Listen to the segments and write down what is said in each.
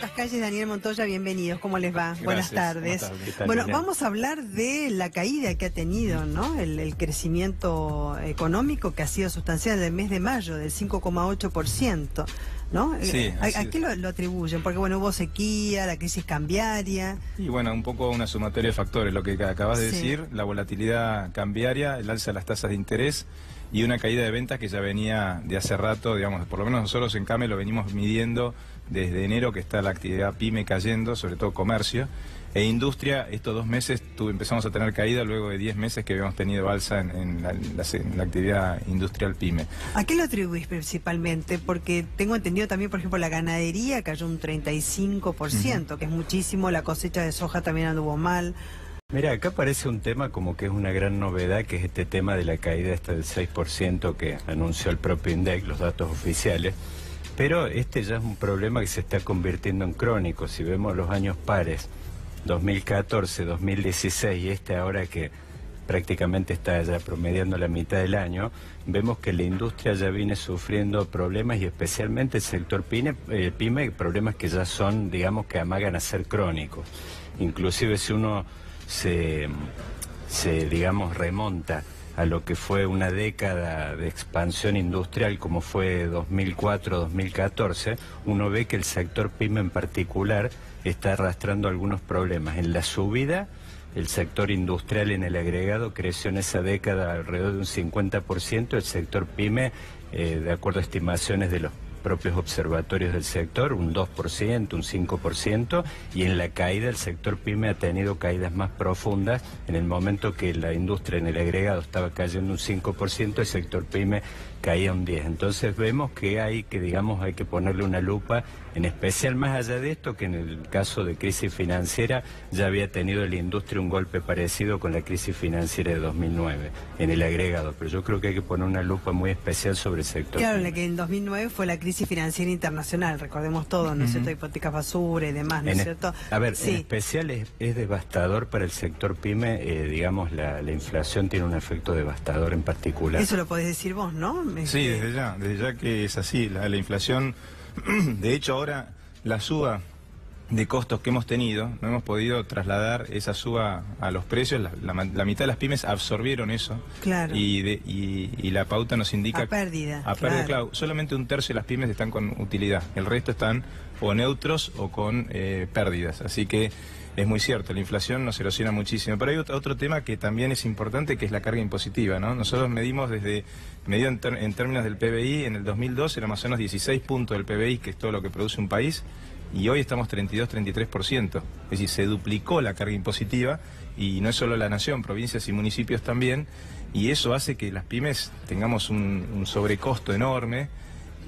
Cascalles, Daniel Montoya, bienvenidos. ¿Cómo les va? Gracias. Buenas tardes. Bueno, vamos a hablar de la caída que ha tenido, ¿no? El crecimiento económico que ha sido sustancial del mes de mayo, del 5,8%, ¿no? Sí, ¿A qué lo atribuyen? Porque, bueno, hubo sequía, la crisis cambiaria. Y bueno, un poco una sumatoria de factores, lo que acabas de decir, la volatilidad cambiaria, el alza de las tasas de interés y una caída de ventas que ya venía de hace rato, digamos, por lo menos nosotros en CAME lo venimos midiendo desde enero, que está la actividad PYME cayendo, sobre todo comercio, e industria, estos 2 meses empezamos a tener caída luego de 10 meses que habíamos tenido alza en la actividad industrial PYME. ¿A qué lo atribuís principalmente? Porque tengo entendido también, por ejemplo, la ganadería cayó un 35%, que es muchísimo, la cosecha de soja también anduvo mal. Mira, acá aparece un tema como que es una gran novedad, que es este tema de la caída del 6% que anunció el propio INDEC, los datos oficiales, pero este ya es un problema que se está convirtiendo en crónico. Si vemos los años pares, 2014, 2016 y este ahora que prácticamente está ya promediando la mitad del año, vemos que la industria ya viene sufriendo problemas y especialmente el sector PYME, problemas que ya son, digamos, que amagan a ser crónicos. Inclusive si uno se digamos, remonta a lo que fue una década de expansión industrial como fue 2004-2014, uno ve que el sector PYME en particular está arrastrando algunos problemas. En la subida, el sector industrial en el agregado creció en esa década alrededor de un 50%, el sector PYME, de acuerdo a estimaciones de los propios observatorios del sector, un 2%, un 5%, y en la caída el sector PYME ha tenido caídas más profundas. En el momento que la industria en el agregado estaba cayendo un 5%, el sector PYME caía un 10%. Entonces vemos que hay que ponerle una lupa, en especial más allá de esto, que en el caso de crisis financiera ya había tenido la industria un golpe parecido con la crisis financiera de 2009 en el agregado, pero yo creo que hay que poner una lupa muy especial sobre el sector. Claro, PYME. la que en 2009 fue la crisis financiera internacional, recordemos todo, ¿no es cierto? Hipotecas basura y demás, ¿no es cierto? A ver, sí. En especial es devastador para el sector PYME, digamos, la inflación tiene un efecto devastador en particular. Eso lo podés decir vos, ¿no? Sí, desde ya que es así, la inflación, de hecho ahora la suba de costos que hemos tenido, no hemos podido trasladar esa suba a los precios, la mitad de las pymes absorbieron eso, claro. y la pauta nos indica... A pérdida, claro, solamente 1/3 de las pymes están con utilidad, el resto están o neutros o con pérdidas, así que es muy cierto, la inflación nos erosiona muchísimo. Pero hay otro tema que también es importante, que es la carga impositiva, ¿no? Nosotros medimos medido en términos del PBI, en el 2002 era más o menos 16 puntos del PBI, que es todo lo que produce un país, y hoy estamos 32-33%. Es decir, se duplicó la carga impositiva, y no es solo la nación, provincias y municipios también, y eso hace que las pymes tengamos un sobrecosto enorme,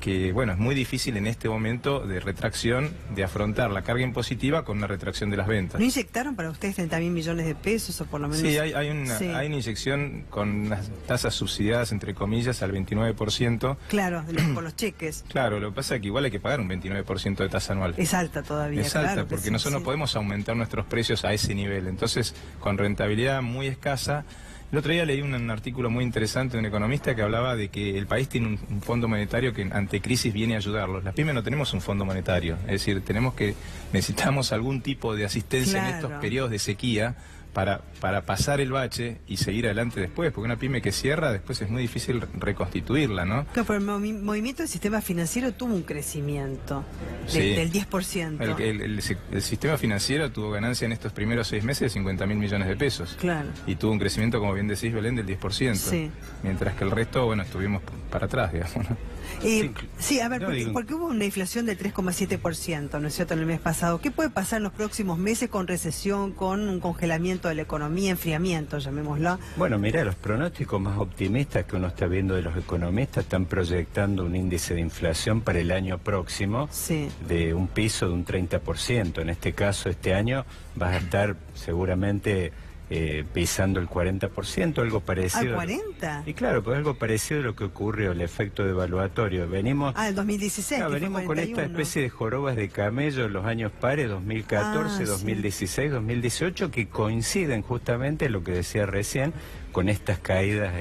que bueno, es muy difícil en este momento de retracción, de afrontar la carga impositiva con una retracción de las ventas. ¿No inyectaron para ustedes 30.000 millones de pesos o por lo menos? Sí, hay una inyección con unas tasas subsidiadas, entre comillas, al 29%. Claro, con los cheques. Claro, lo que pasa es que igual hay que pagar un 29% de tasa anual. Es alta todavía. Es alta, claro, porque nosotros no podemos aumentar nuestros precios a ese nivel. Entonces, con rentabilidad muy escasa. El otro día leí un artículo muy interesante de un economista que hablaba de que el país tiene un fondo monetario que ante crisis viene a ayudarlos. Las pymes no tenemos un fondo monetario, es decir, necesitamos algún tipo de asistencia en estos periodos de sequía para pasar el bache y seguir adelante después, porque una pyme que cierra después es muy difícil reconstituirla, ¿no? Claro, pero el movimiento del sistema financiero tuvo un crecimiento del 10%. El sistema financiero tuvo ganancia en estos primeros 6 meses de 50.000 millones de pesos. Claro. Y tuvo un crecimiento, como bien decís, Belén, del 10%. Sí. Mientras que el resto, bueno, estuvimos para atrás, digamos, ¿no? Sí, a ver, porque hubo una inflación del 3,7%, ¿no es cierto?, en el mes pasado. ¿Qué puede pasar en los próximos meses con recesión, con un congelamiento de la economía, enfriamiento, llamémoslo? Bueno, mira, los pronósticos más optimistas que uno está viendo de los economistas están proyectando un índice de inflación para el año próximo de un piso de un 30%. En este caso, este año vas a estar seguramente pisando el 40%, algo parecido. ¿Al 40%? Y claro, pues algo parecido a lo que ocurrió, el efecto devaluatorio. Venimos... el 2016. Venimos con esta especie de jorobas de camello en los años pares, 2014, 2016, 2018, que coinciden justamente, lo que decía recién, con estas caídas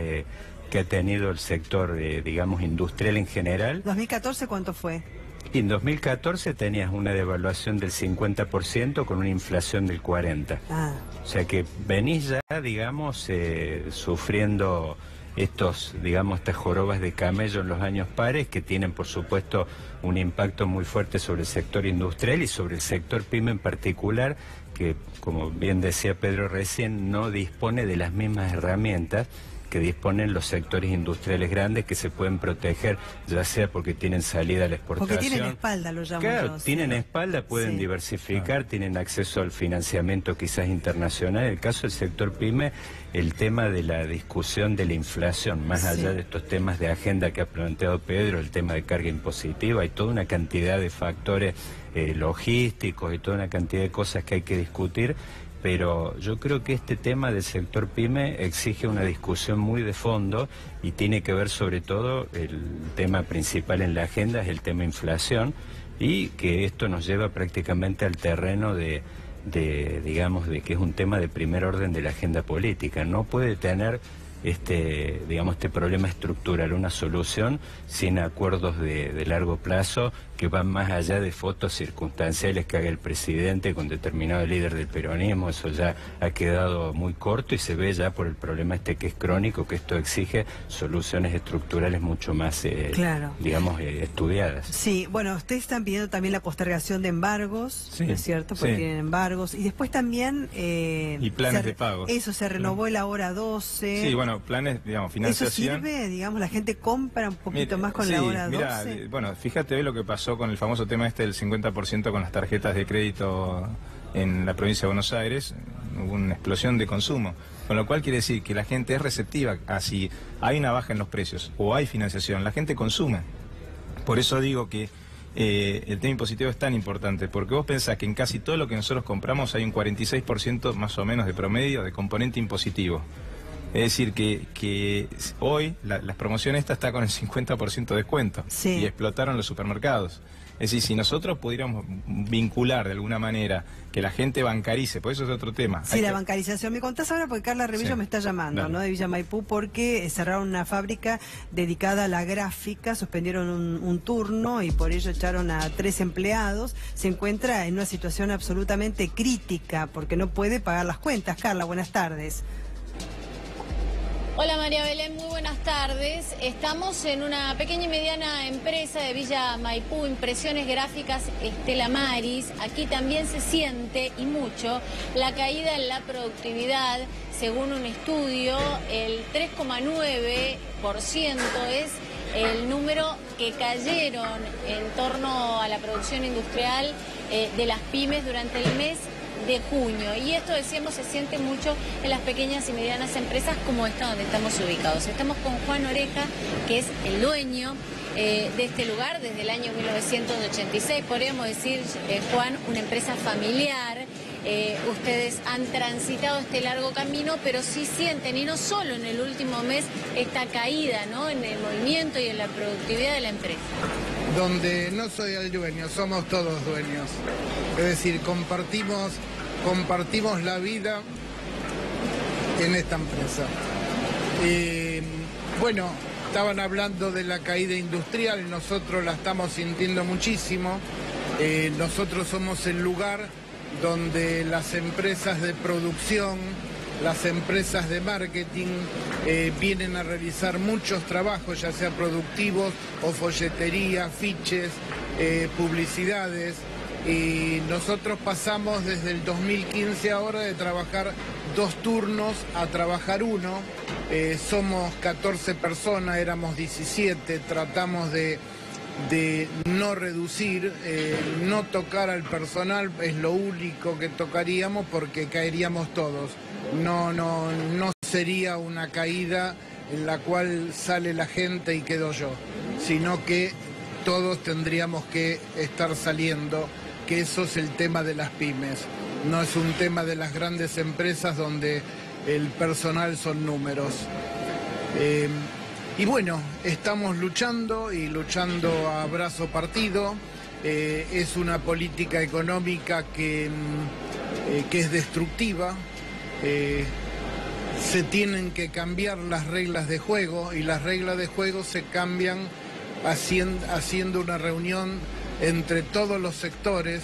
que ha tenido el sector, digamos, industrial en general. ¿2014 cuánto fue? Y en 2014 tenías una devaluación del 50% con una inflación del 40%. O sea que venís ya, digamos, sufriendo estas jorobas de camello en los años pares, que tienen, por supuesto, un impacto muy fuerte sobre el sector industrial y sobre el sector pyme en particular, que, como bien decía Pedro recién, no dispone de las mismas herramientas que disponen los sectores industriales grandes, que se pueden proteger, ya sea porque tienen salida a la exportación. Porque tienen espalda, lo llamo claro, yo, tienen sí. espalda, pueden diversificar, tienen acceso al financiamiento quizás internacional. En el caso del sector PYME, el tema de la discusión de la inflación, más allá de estos temas de agenda que ha planteado Pedro, el tema de carga impositiva, hay toda una cantidad de factores logísticos y toda una cantidad de cosas que hay que discutir. Pero yo creo que este tema del sector PYME exige una discusión muy de fondo y tiene que ver sobre todo, el tema principal en la agenda es el tema inflación, y que esto nos lleva prácticamente al terreno digamos, de que es un tema de primer orden de la agenda política. No puede tener este problema estructural una solución sin acuerdos de largo plazo que van más allá de fotos circunstanciales que haga el presidente con determinado líder del peronismo. Eso ya ha quedado muy corto y se ve ya por el problema que es crónico, que esto exige soluciones estructurales mucho más, digamos, estudiadas. Sí, bueno, ustedes están pidiendo también la postergación de embargos, ¿no es cierto? Porque tienen embargos. Y después también... y planes de pago. Eso, se renovó el Ahora 12. Sí, bueno, planes, digamos, financiación. ¿Eso sirve? Digamos, la gente compra un poquito más con la Ahora 12. Bueno, fíjate ve lo que pasó con el famoso tema del 50% con las tarjetas de crédito en la provincia de Buenos Aires. Hubo una explosión de consumo, con lo cual quiere decir que la gente es receptiva a si hay una baja en los precios o hay financiación, la gente consume. Por eso digo que el tema impositivo es tan importante, porque vos pensás que en casi todo lo que nosotros compramos hay un 46% más o menos de promedio de componente impositivo. Es decir, que hoy las promociones está con el 50% de descuento y explotaron los supermercados. Es decir, si nosotros pudiéramos vincular de alguna manera que la gente bancarice, pues eso es otro tema. Sí, la bancarización. Me contás ahora porque Carla Revillo me está llamando, ¿no? De Villa Maipú, porque cerraron una fábrica dedicada a la gráfica, suspendieron un turno y por ello echaron a 3 empleados. Se encuentra en una situación absolutamente crítica porque no puede pagar las cuentas. Carla, buenas tardes. Hola María Belén, muy buenas tardes. Estamos en una pequeña y mediana empresa de Villa Maipú, Impresiones Gráficas Estela Maris. Aquí también se siente, y mucho, la caída en la productividad. Según un estudio, el 3,9% es el número que cayeron en torno a la producción industrial de las pymes durante el mes de junio. Y esto, decíamos, se siente mucho en las pequeñas y medianas empresas como esta donde estamos ubicados. Estamos con Juan Oreja, que es el dueño de este lugar desde el año 1986. Podríamos decir, Juan, una empresa familiar. Ustedes han transitado este largo camino, pero sí sienten, y no solo en el último mes, esta caída, ¿no?, en el movimiento y en la productividad de la empresa. Donde no soy el dueño, somos todos dueños. Es decir, compartimos la vida en esta empresa. Bueno, estaban hablando de la caída industrial, nosotros la estamos sintiendo muchísimo. Nosotros somos el lugar donde las empresas de producción, las empresas de marketing vienen a realizar muchos trabajos, ya sea productivos o folletería, afiches, publicidades. Y nosotros pasamos desde el 2015 ahora de trabajar 2 turnos a trabajar 1. Somos 14 personas, éramos 17, tratamos de no reducir, no tocar al personal, es lo único que tocaríamos porque caeríamos todos. No sería una caída en la cual sale la gente y quedo yo, sino que todos tendríamos que estar saliendo, que eso es el tema de las pymes. No es un tema de las grandes empresas donde el personal son números. Y bueno, estamos luchando y luchando a brazo partido. Es una política económica que es destructiva. Se tienen que cambiar las reglas de juego y las reglas de juego se cambian haciendo una reunión entre todos los sectores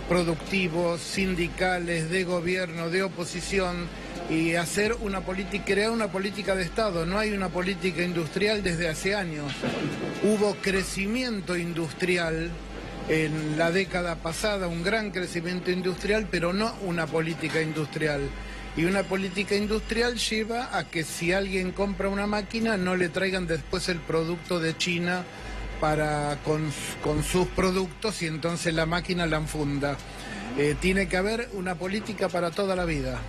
productivos, sindicales, de gobierno, de oposición, y hacer una política, crear una política de Estado. No hay una política industrial desde hace años. Hubo crecimiento industrial en la década pasada, un gran crecimiento industrial, pero no una política industrial. Y una política industrial lleva a que si alguien compra una máquina no le traigan después el producto de China con sus productos, y entonces la máquina la enfunda. Tiene que haber una política para toda la vida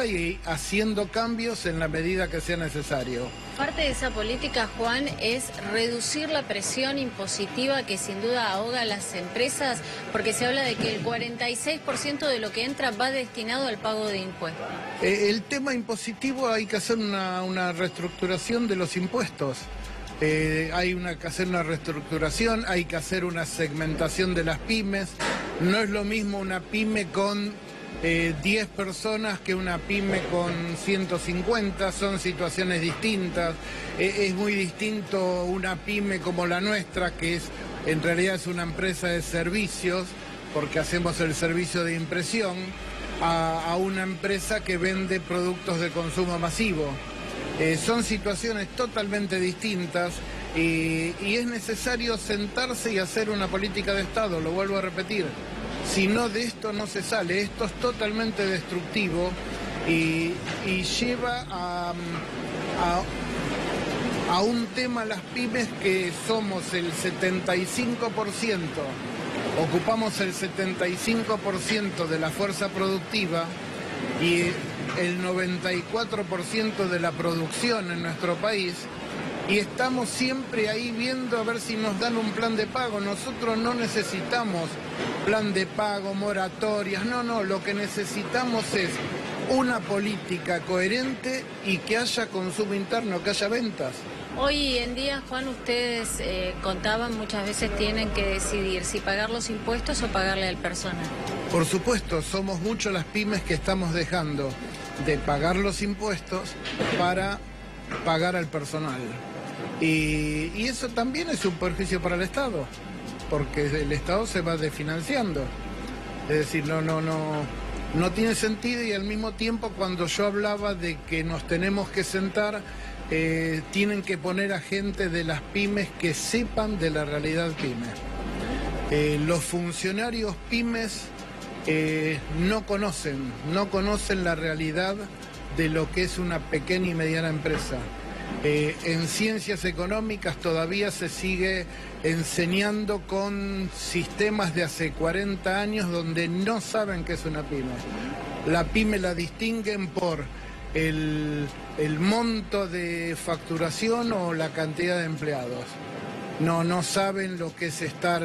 y haciendo cambios en la medida que sea necesario. Parte de esa política, Juan, es reducir la presión impositiva que sin duda ahoga a las empresas, porque se habla de que el 46% de lo que entra va destinado al pago de impuestos. El tema impositivo, hay que hacer una reestructuración de los impuestos. Hay que hacer una reestructuración, hay que hacer una segmentación de las pymes. No es lo mismo una pyme con 10 personas que una pyme con 150, son situaciones distintas. Es muy distinto una pyme como la nuestra, que en realidad es una empresa de servicios, porque hacemos el servicio de impresión, a una empresa que vende productos de consumo masivo. Son situaciones totalmente distintas y es necesario sentarse y hacer una política de Estado, lo vuelvo a repetir. Si no, de esto no se sale. Esto es totalmente destructivo y lleva a un tema las pymes, que somos el 75%, ocupamos el 75% de la fuerza productiva y el 94% de la producción en nuestro país, y estamos siempre ahí viendo a ver si nos dan un plan de pago. Nosotros no necesitamos plan de pago, moratorias, no, lo que necesitamos es una política coherente y que haya consumo interno, que haya ventas. Hoy en día, Juan, ustedes contaban, muchas veces tienen que decidir si pagar los impuestos o pagarle al personal. Por supuesto, somos muchos las pymes que estamos dejando de pagar los impuestos para pagar al personal. Y eso también es un perjuicio para el Estado, porque el Estado se va desfinanciando. Es decir, no tiene sentido, y al mismo tiempo, cuando yo hablaba de que nos tenemos que sentar, tienen que poner a gente de las pymes que sepan de la realidad pyme. Los funcionarios pymes no conocen la realidad de lo que es una pequeña y mediana empresa. En ciencias económicas todavía se sigue enseñando con sistemas de hace 40 años donde no saben qué es una pyme. La pyme la distinguen por el monto de facturación o la cantidad de empleados. No saben lo que es estar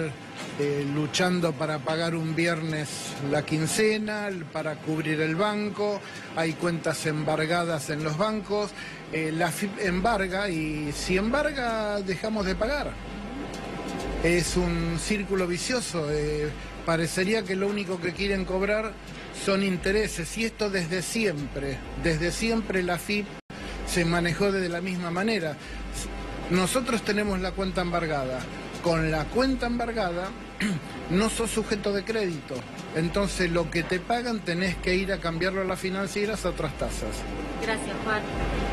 luchando para pagar un viernes la quincena, para cubrir el banco. Hay cuentas embargadas en los bancos. La FIP embarga, y si embarga dejamos de pagar. Es un círculo vicioso. Parecería que lo único que quieren cobrar son intereses, y esto desde siempre la FIP se manejó de la misma manera. Nosotros tenemos la cuenta embargada. Con la cuenta embargada no sos sujeto de crédito. Entonces lo que te pagan tenés que ir a cambiarlo a las financieras a otras tasas. Gracias, Juan.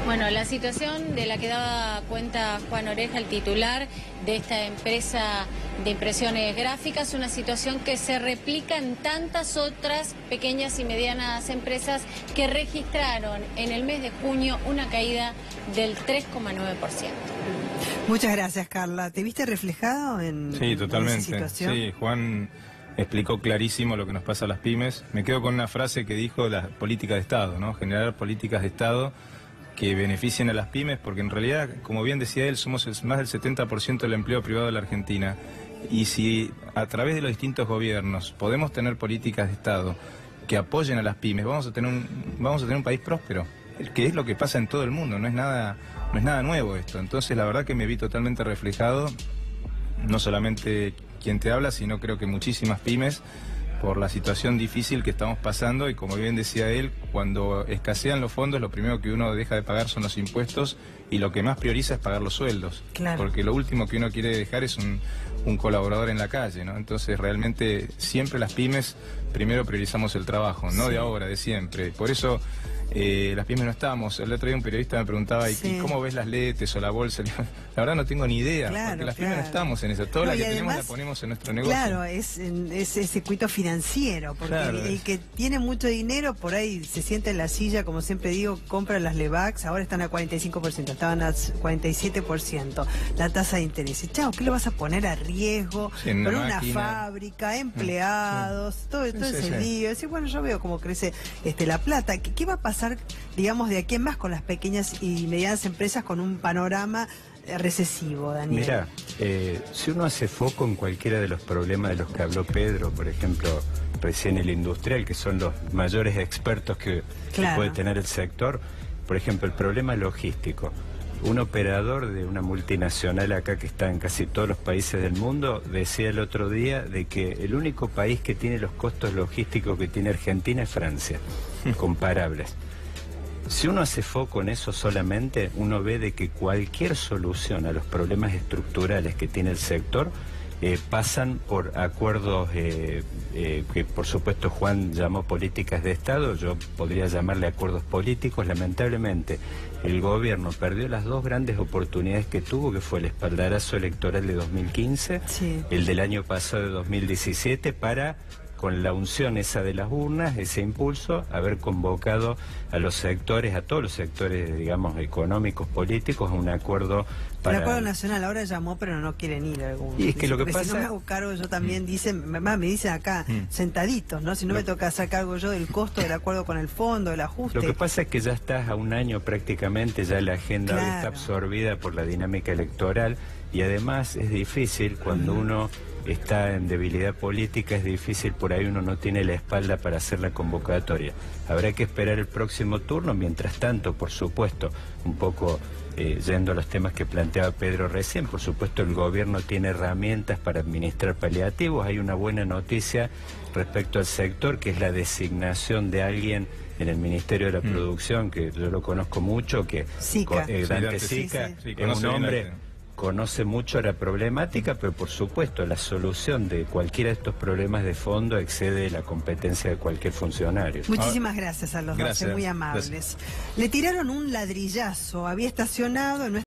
Bueno, la situación de la que daba cuenta Juan Oreja, el titular de esta empresa de impresiones gráficas, una situación que se replica en tantas otras pequeñas y medianas empresas que registraron en el mes de junio una caída del 3,9%. Muchas gracias, Carla. ¿Te viste reflejado en Sí, totalmente. esa situación? Sí, Juan explicó clarísimo lo que nos pasa a las pymes. Me quedo con una frase que dijo: la política de Estado, ¿no? Generar políticas de Estado que beneficien a las pymes, porque en realidad, como bien decía él, somos más del 70% del empleo privado de la Argentina. Y si a través de los distintos gobiernos podemos tener políticas de Estado que apoyen a las pymes, vamos a tener un país próspero, que es lo que pasa en todo el mundo, no es nada nuevo esto. Entonces la verdad que me vi totalmente reflejado, no solamente quien te habla, sino creo que muchísimas pymes, por la situación difícil que estamos pasando y como bien decía él, cuando escasean los fondos lo primero que uno deja de pagar son los impuestos y lo que más prioriza es pagar los sueldos, claro. Porque lo último que uno quiere dejar es un colaborador en la calle, ¿no? Entonces realmente siempre las pymes primero priorizamos el trabajo, no de ahora, de siempre. Por eso las pymes no estamos. El otro día un periodista me preguntaba, ¿y cómo ves las letes o la bolsa? La verdad no tengo ni idea, porque las pymes no estamos en eso. Toda la que tenemos la ponemos en nuestro negocio. Claro, es ese circuito financiero, porque el que tiene mucho dinero por ahí se sienta en la silla, como siempre digo, compra las Levax, ahora están a 45%, estaban a 47%, la tasa de interés. Chao, ¿qué lo vas a poner a riesgo? Con una fábrica, empleados, todo ese lío. Es decir, bueno, yo veo cómo crece la plata. ¿Qué va a pasar, digamos, de aquí en más con las pequeñas y medianas empresas con un panorama recesivo, Daniel? Mira, si uno hace foco en cualquiera de los problemas de los que habló Pedro, por ejemplo, recién el industrial, que son los mayores expertos que puede tener el sector, por ejemplo, el problema logístico. Un operador de una multinacional acá que está en casi todos los países del mundo decía el otro día de que el único país que tiene los costos logísticos que tiene Argentina es Francia, comparables. Si uno hace foco en eso solamente, uno ve de que cualquier solución a los problemas estructurales que tiene el sector pasan por acuerdos que por supuesto Juan llamó políticas de Estado, yo podría llamarle acuerdos políticos. Lamentablemente el gobierno perdió las dos grandes oportunidades que tuvo, que fue el espaldarazo electoral de 2015, el del año pasado de 2017, para, con la unción esa de las urnas, ese impulso, haber convocado a los sectores, a todos los sectores, digamos, económicos, políticos, a un acuerdo para... El acuerdo nacional ahora llamó, pero no quieren ir algunos. Y es que lo que pasa... Si no me hago cargo yo también, me dicen acá, sentaditos, ¿no? Si no me toca hacer cargo yo del costo del acuerdo con el fondo, del ajuste... Lo que pasa es que ya estás a un año prácticamente, ya la agenda está absorbida por la dinámica electoral, y además es difícil cuando uno está en debilidad política, es difícil, por ahí uno no tiene la espalda para hacer la convocatoria. Habrá que esperar el próximo turno. Mientras tanto, por supuesto, un poco yendo a los temas que planteaba Pedro recién, por supuesto el gobierno tiene herramientas para administrar paliativos. Hay una buena noticia respecto al sector, que es la designación de alguien en el Ministerio de la Producción, que yo lo conozco mucho, que Dante Sica, es un hombre... conoce mucho la problemática, pero por supuesto la solución de cualquiera de estos problemas de fondo excede la competencia de cualquier funcionario. Muchísimas gracias a los dos, muy amables. Le tiraron un ladrillazo, había estacionado en